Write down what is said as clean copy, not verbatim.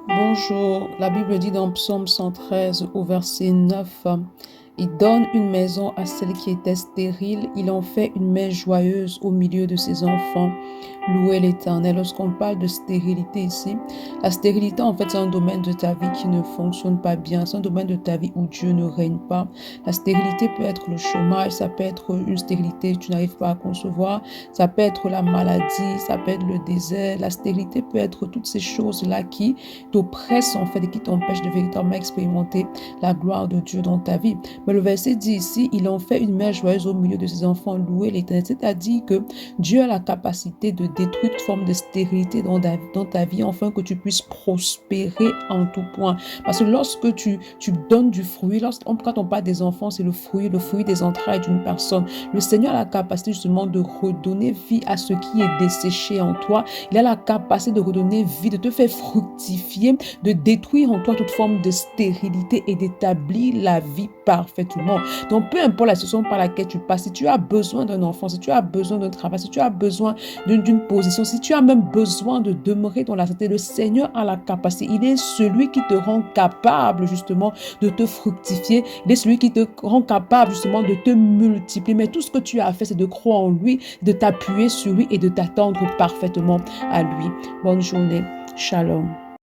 Bonjour, la Bible dit dans Psaume 113 au verset 9, il donne une maison à celle qui était stérile, il en fait une mère joyeuse au milieu de ses enfants. Louez l'Éternel. Lorsqu'on parle de stérilité ici, la stérilité en fait c'est un domaine de ta vie qui ne fonctionne pas bien, c'est un domaine de ta vie où Dieu ne règne pas. La stérilité peut être le chômage, ça peut être une stérilité que tu n'arrives pas à concevoir, ça peut être la maladie, ça peut être le désert. La stérilité peut être toutes ces choses-là qui t'oppressent en fait et qui t'empêchent de véritablement expérimenter la gloire de Dieu dans ta vie. Mais le verset dit ici, il en fait une mère joyeuse au milieu de ses enfants, louer l'Éternel. C'est-à-dire que Dieu a la capacité de détruire toute forme de stérilité dans ta vie, afin que tu puisses prospérer en tout point. Parce que lorsque tu donnes du fruit, quand on parle des enfants, c'est le fruit des entrailles d'une personne. Le Seigneur a la capacité justement de redonner vie à ce qui est desséché en toi. Il a la capacité de redonner vie, de te faire fructifier, de détruire en toi toute forme de stérilité et d'établir la vie parfaitement. Donc, peu importe la situation par laquelle tu passes, si tu as besoin d'un enfant, si tu as besoin d'un travail, si tu as besoin d'une position, si tu as même besoin de demeurer dans la santé, le Seigneur a la capacité. Il est celui qui te rend capable justement de te fructifier. Il est celui qui te rend capable justement de te multiplier. Mais tout ce que tu as à faire, c'est de croire en lui, de t'appuyer sur lui et de t'attendre parfaitement à lui. Bonne journée. Shalom.